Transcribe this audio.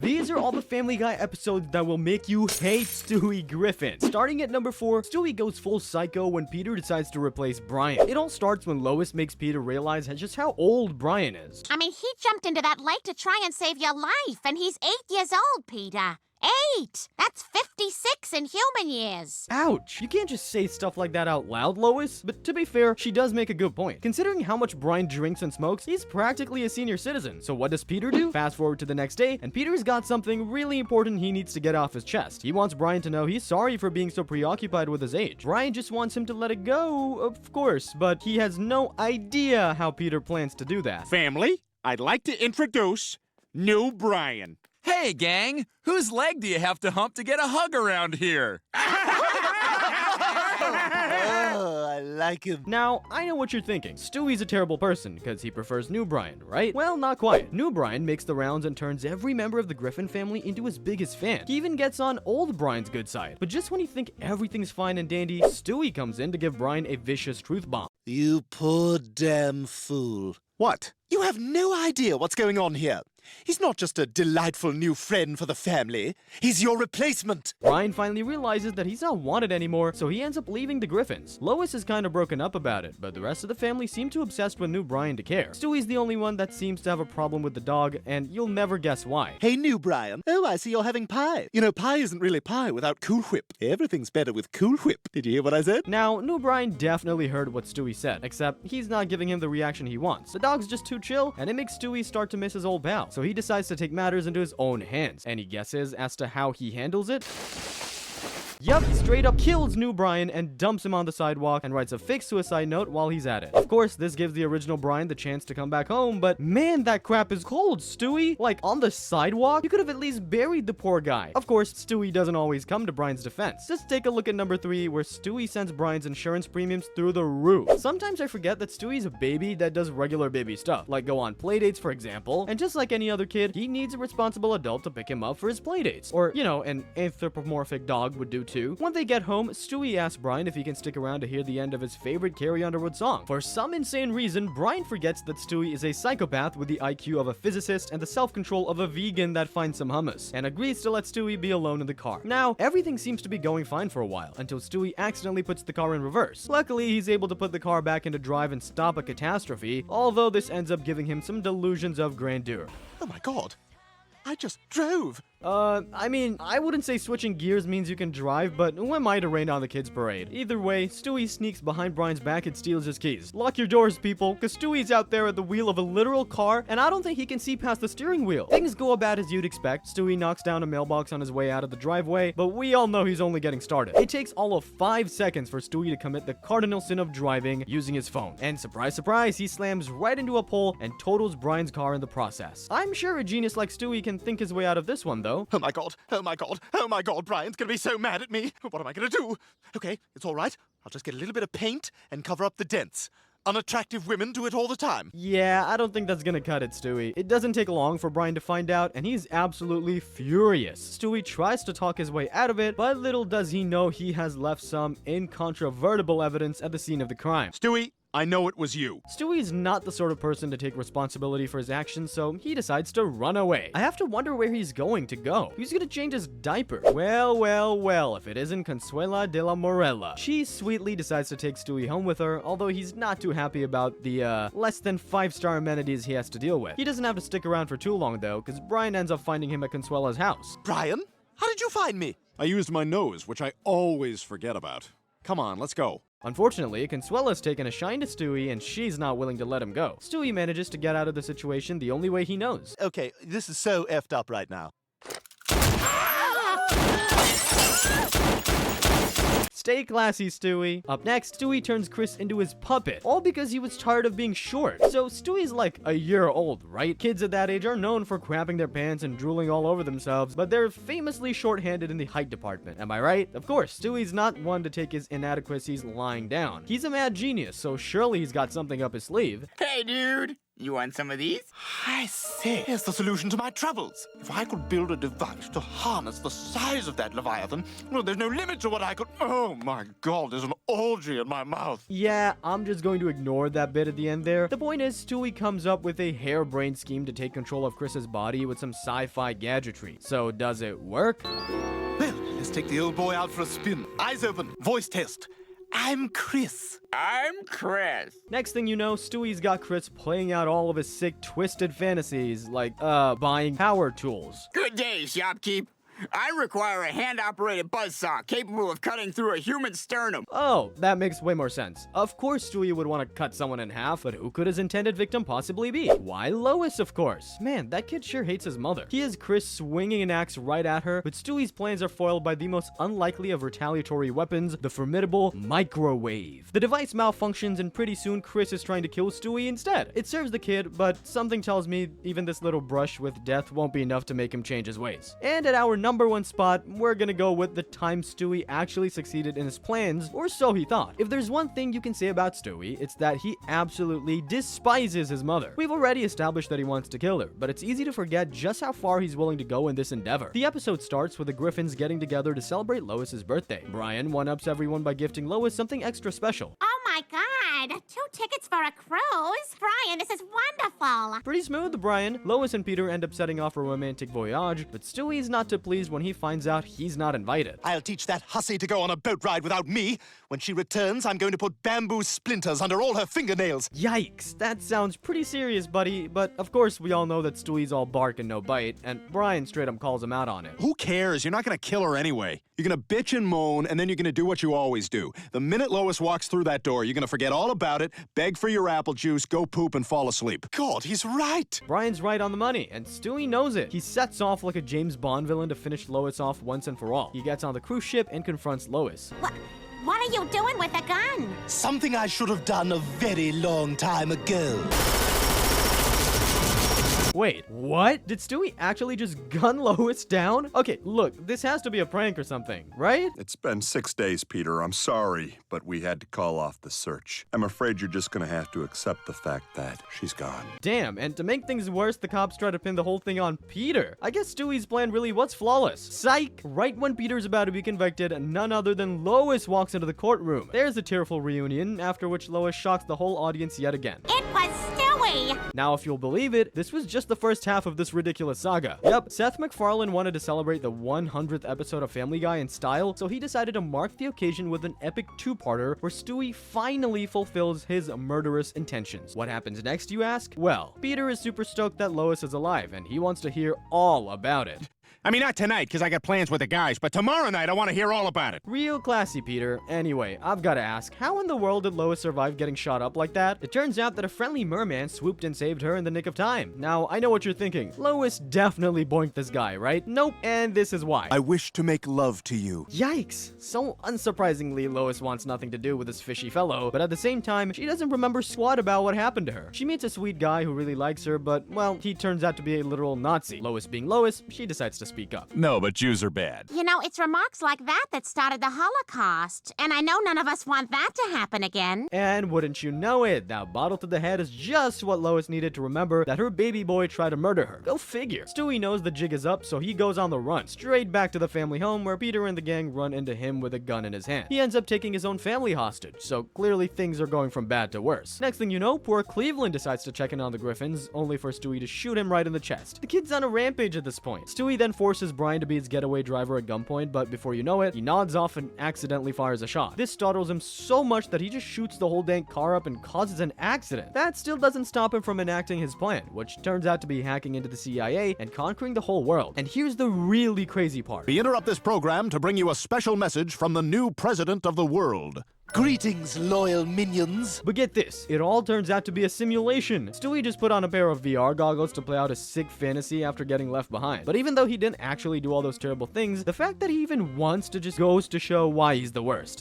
These are all the Family Guy episodes that will make you hate Stewie Griffin. Starting at number 4, Stewie goes full psycho when Peter decides to replace Brian. It all starts when Lois makes Peter realize just how old Brian is. I mean, he jumped into that lake to try and save your life, and he's 8 years old, Peter. 8! That's 56 in human years. Ouch! You can't just say stuff like that out loud, Lois. But to be fair, she does make a good point. Considering how much Brian drinks and smokes, he's practically a senior citizen. So what does Peter do? Fast forward to the next day, and Peter's got something really important he needs to get off his chest. He wants Brian to know he's sorry for being so preoccupied with his age. Brian just wants him to let it go, of course, but he has no idea how Peter plans to do that. Family, I'd like to introduce new Brian. Hey, gang! Whose leg do you have to hump to get a hug around here? Oh, I like him. Now, I know what you're thinking. Stewie's a terrible person because he prefers new Brian, right? Well, not quite. New Brian makes the rounds and turns every member of the Griffin family into his biggest fan. He even gets on old Brian's good side. But just when you think everything's fine and dandy, Stewie comes in to give Brian a vicious truth bomb. You poor damn fool. What? You have no idea what's going on here. He's not just a delightful new friend for the family. He's your replacement. Brian finally realizes that he's not wanted anymore, so he ends up leaving the Griffins. Lois is kind of broken up about it, but the rest of the family seem too obsessed with new Brian to care. Stewie's the only one that seems to have a problem with the dog, and you'll never guess why. Hey, new Brian. Oh, I see you're having pie. You know, pie isn't really pie without Cool Whip. Everything's better with Cool Whip. Did you hear what I said? Now, new Brian definitely heard what Stewie said, except he's not giving him the reaction he wants. The dog's just too chill, and it makes Stewie start to miss his old pal, so he decides to take matters into his own hands. Any guesses as to how he handles it? Yup, he straight up kills new Brian and dumps him on the sidewalk and writes a fake suicide note while he's at it. Of course, this gives the original Brian the chance to come back home, but man, that crap is cold, Stewie. Like, on the sidewalk? You could have at least buried the poor guy. Of course, Stewie doesn't always come to Brian's defense. Just take a look at number 3, where Stewie sends Brian's insurance premiums through the roof. Sometimes I forget that Stewie's a baby that does regular baby stuff, like go on playdates, for example, and just like any other kid, he needs a responsible adult to pick him up for his playdates. Or, you know, an anthropomorphic dog would do too. When they get home, Stewie asks Brian if he can stick around to hear the end of his favorite Carrie Underwood song. For some insane reason, Brian forgets that Stewie is a psychopath with the IQ of a physicist and the self-control of a vegan that finds some hummus, and agrees to let Stewie be alone in the car. Now, everything seems to be going fine for a while, until Stewie accidentally puts the car in reverse. Luckily, he's able to put the car back into drive and stop a catastrophe, although this ends up giving him some delusions of grandeur. Oh my god. I just drove. I mean, I wouldn't say switching gears means you can drive, but who am I to rain on the kids' parade? Either way, Stewie sneaks behind Brian's back and steals his keys. Lock your doors, people, because Stewie's out there at the wheel of a literal car, and I don't think he can see past the steering wheel. Things go about as you'd expect. Stewie knocks down a mailbox on his way out of the driveway, but we all know he's only getting started. It takes all of 5 seconds for Stewie to commit the cardinal sin of driving using his phone. And surprise, surprise, he slams right into a pole and totals Brian's car in the process. I'm sure a genius like Stewie can think his way out of this one, though. Oh my god. Oh my god. Oh my god. Brian's gonna be so mad at me. What am I gonna do? Okay, it's all right. I'll just get a little bit of paint and cover up the dents. Unattractive women do it all the time. Yeah, I don't think that's gonna cut it, Stewie. It doesn't take long for Brian to find out, and he's absolutely furious. Stewie tries to talk his way out of it, but little does he know he has left some incontrovertible evidence at the scene of the crime. Stewie, I know it was you. Stewie's not the sort of person to take responsibility for his actions, so he decides to run away. I have to wonder where he's going to go. He's gonna change his diaper. Well, if it isn't Consuela de la Morella. She sweetly decides to take Stewie home with her, although he's not too happy about the, less than 5-star amenities he has to deal with. He doesn't have to stick around for too long, though, because Brian ends up finding him at Consuela's house. Brian? How did you find me? I used my nose, which I always forget about. Come on, let's go. Unfortunately, Consuela's taken a shine to Stewie, and she's not willing to let him go. Stewie manages to get out of the situation the only way he knows. Okay, this is so effed up right now. Stay classy, Stewie. Up next, Stewie turns Chris into his puppet, all because he was tired of being short. So Stewie's like a year old, right? Kids at that age are known for crapping their pants and drooling all over themselves, but they're famously short-handed in the height department. Am I right? Of course, Stewie's not one to take his inadequacies lying down. He's a mad genius, so surely he's got something up his sleeve. Hey, dude! You want some of these? I say, here's the solution to my troubles. If I could build a device to harness the size of that Leviathan, well, there's no limit to what I could... Oh, my God, there's an orgy in my mouth. Yeah, I'm just going to ignore that bit at the end there. The point is, Stewie comes up with a harebrained scheme to take control of Chris's body with some sci-fi gadgetry. So does it work? Well, let's take the old boy out for a spin. Eyes open. Voice test. I'm Chris. I'm Chris. Next thing you know, Stewie's got Chris playing out all of his sick, twisted fantasies, like, buying power tools. Good day, shopkeep. I require a hand-operated buzzsaw capable of cutting through a human sternum. Oh, that makes way more sense. Of course Stewie would want to cut someone in half, but who could his intended victim possibly be? Why, Lois, of course. Man, that kid sure hates his mother. He has Chris swinging an axe right at her, but Stewie's plans are foiled by the most unlikely of retaliatory weapons, the formidable microwave. The device malfunctions, and pretty soon Chris is trying to kill Stewie instead. It serves the kid, but something tells me even this little brush with death won't be enough to make him change his ways. And at our number one spot, we're gonna go with the time Stewie actually succeeded in his plans, or so he thought. If there's one thing you can say about Stewie, it's that he absolutely despises his mother. We've already established that he wants to kill her, but it's easy to forget just how far he's willing to go in this endeavor. The episode starts with the Griffins getting together to celebrate Lois's birthday. Brian one-ups everyone by gifting Lois something extra special. Oh my God, 2 tickets for a cruise? Brian, this is wonderful. Pretty smooth, Brian. Lois and Peter end up setting off a romantic voyage, but Stewie's not too pleased when he finds out he's not invited. I'll teach that hussy to go on a boat ride without me. When she returns, I'm going to put bamboo splinters under all her fingernails. Yikes, that sounds pretty serious, buddy, but of course we all know that Stewie's all bark and no bite, and Brian straight up calls him out on it. Who cares? You're not gonna kill her anyway. You're gonna bitch and moan, and then you're gonna do what you always do. The minute Lois walks through that door, you're gonna forget all about it, beg for your apple juice, go poop, and fall asleep. God, he's right. Brian's right on the money, and Stewie knows it. He sets off like a James Bond villain to finish Lois off once and for all. He gets on the cruise ship and confronts Lois. What are you doing with a gun? Something I should have done a very long time ago. Wait, what? Did Stewie actually just gun Lois down? Okay, look, this has to be a prank or something, right? It's been 6 days, Peter. I'm sorry, but we had to call off the search. I'm afraid you're just gonna have to accept the fact that she's gone. Damn, and to make things worse, the cops try to pin the whole thing on Peter. I guess Stewie's plan really was flawless. Psych! Right when Peter's about to be convicted, none other than Lois walks into the courtroom. There's a tearful reunion, after which Lois shocks the whole audience yet again. It was Stewie. Now, if you'll believe it, this was just the first half of this ridiculous saga. Yep, Seth MacFarlane wanted to celebrate the 100th episode of Family Guy in style, so he decided to mark the occasion with an epic 2-parter where Stewie finally fulfills his murderous intentions. What happens next, you ask? Well, Peter is super stoked that Lois is alive, and he wants to hear all about it. I mean, not tonight, because I got plans with the guys, but tomorrow night I want to hear all about it. Real classy, Peter. Anyway, I've gotta ask, how in the world did Lois survive getting shot up like that? It turns out that a friendly merman swooped and saved her in the nick of time. Now, I know what you're thinking. Lois definitely boinked this guy, right? Nope, and this is why. I wish to make love to you. Yikes. So unsurprisingly, Lois wants nothing to do with this fishy fellow, but at the same time, she doesn't remember squat about what happened to her. She meets a sweet guy who really likes her, but, well, he turns out to be a literal Nazi. Lois being Lois, she decides to speak up. No, but Jews are bad. You know, it's remarks like that that started the Holocaust. And I know none of us want that to happen again. And wouldn't you know it, that bottle to the head is just what Lois needed to remember that her baby boy tried to murder her. Go figure. Stewie knows the jig is up, so he goes on the run, straight back to the family home where Peter and the gang run into him with a gun in his hand. He ends up taking his own family hostage, so clearly things are going from bad to worse. Next thing you know, poor Cleveland decides to check in on the Griffins, only for Stewie to shoot him right in the chest. The kid's on a rampage at this point. Stewie then forces Brian to be his getaway driver at gunpoint, but before you know it, he nods off and accidentally fires a shot. This startles him so much that he just shoots the whole dang car up and causes an accident. That still doesn't stop him from enacting his plan, which turns out to be hacking into the CIA and conquering the whole world. And here's the really crazy part. We interrupt this program to bring you a special message from the new president of the world. Greetings, loyal minions. But get this, it all turns out to be a simulation. Stewie just put on a pair of VR goggles to play out a sick fantasy after getting left behind. But even though he didn't actually do all those terrible things, the fact that he even wants to just goes to show why he's the worst.